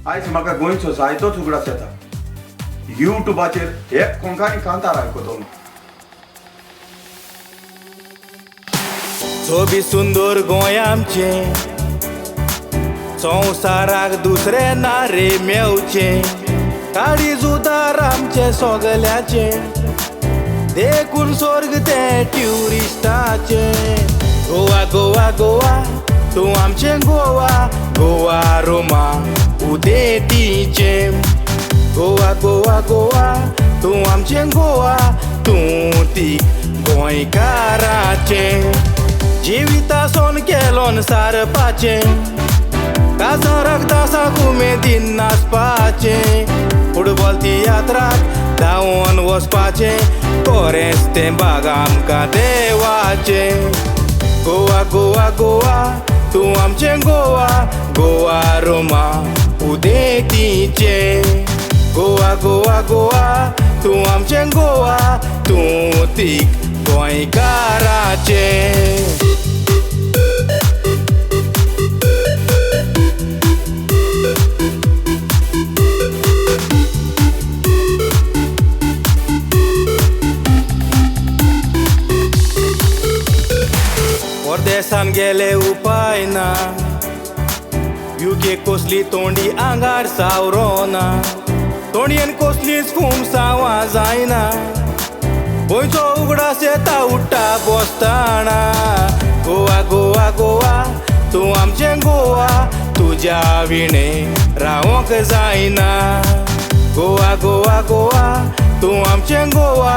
आयज म्हाका गोंयचो जायतोच उगडास येता. युट्यूबाचेर एक कोंकणी कांतार आयकतो. सोबी सुंदर गोंय आमचें, संवसाराक दुसरे नारे मेवचे, काळीज उदार आमचे सोगल्याचे, देखून स्वर्ग ते ट्युरिस्टाचे. गोवा गोवा गोवा तूं आमचें गोवा, गोवा रोमा उदेतीचे. गोवा गोवा गोवा तूं आमचें गोवा, तूं ती गोंयकाराचें. जिवितासोन केलोन सारपाचें, कासाराक दासाक उमेदीन नाचपाचें. फुटबॉल तियात्राक धांवोन वचपाचें, कोरेंच तें बाग आमकां देवाचें. गोवा गोवा गोवा तूं आमचें गोवा, गोवा रोमा उदेतीचें. गोवा गोवा गोवा तूं आमचें गोवा, तूं ती गोंयकाराचें. परदेसान गेले उपाय ना, युके कसली तोंडी आंगार सावरोना, तोणयेन कसलीच फुमसांवां जायना. गोंयचो उगडास येता उठ्ठा बसताना. गोवा गोवा गोवा तूं आमचें गोवा, तुज्या विणे रावोंक जायना. गोवा गोवा गोवा तूं आमचें गोवा,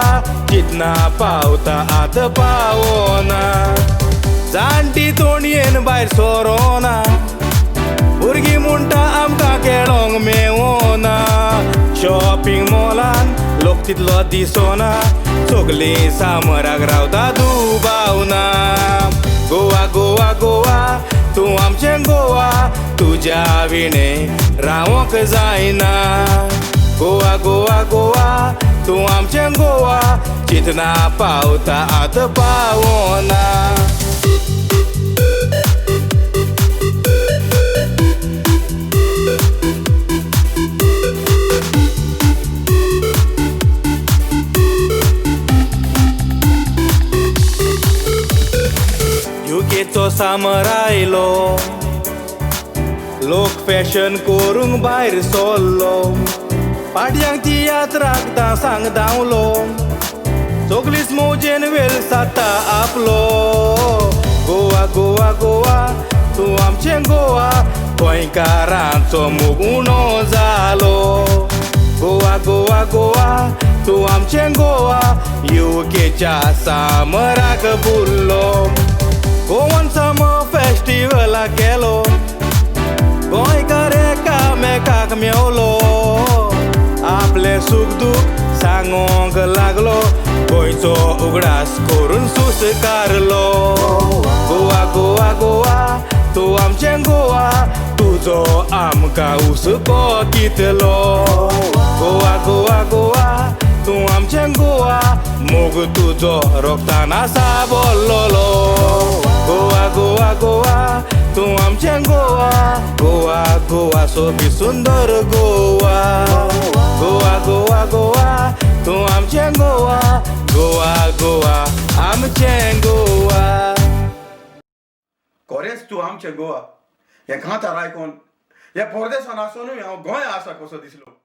चिंतना पावता आत पावोना. जाणटी तोणयेन भायर सरोना, भुरगीं म्हणटा आमकां खेळोंक मेवना. शॉपिंग मॉलान लोक तितलो दिसोना, सगलीं सामराक रावता दुबावना. गोवा गोवा गोवा तूं आमचें गोवा, तुज्या विणे रावोंक जायना. गोवा गोवा गोवा तूं आमचें गोवा, चिंतना पावता आत पावोना. युकेचो सामर आयलो, लोक फॅशन करूंक भायर सरलो. पाडयांक तियात्राक दासांक धांवलो, सगलींच मौजेन वेळ साता आपलो. गोवा गोवा गोवा तूं आमचें गोवा, गोंयकारांचो मोग उणो जालो. गोवा गोवा गोवा तूं आमचें गोवा, युकेच्या सामराक भुल्लो. गोवन समर फेस्टिवलाक गेलो, गोंयकार एकामेकाक मेवलो. आपले सुख दूख सांगोंक लागलो, गोंयचो उगडास करून सुस्कारलो. गोवा गोवा गोवा तूं आमचें गोवा, तुजो आमकां हुस्को कितलो. गोवा गोवा गोवा तूं आमचें गोवा, मोग तुजो रोगतान आसा बोल्लोलो. गोवा गोवा गोवा तूं आमचें गोवा, गोवा गोवा सोबी सुंदर गोवा. गोवा गोवा गोवा तूं आमचें गोवा, गोवा गोवा आमचें गोवा. कोरेंच तूं आमचें गोवा हें कांतार आयकोन ह्या परदेसान आसोनूय हांव गोंय आसा कसो दिसलो.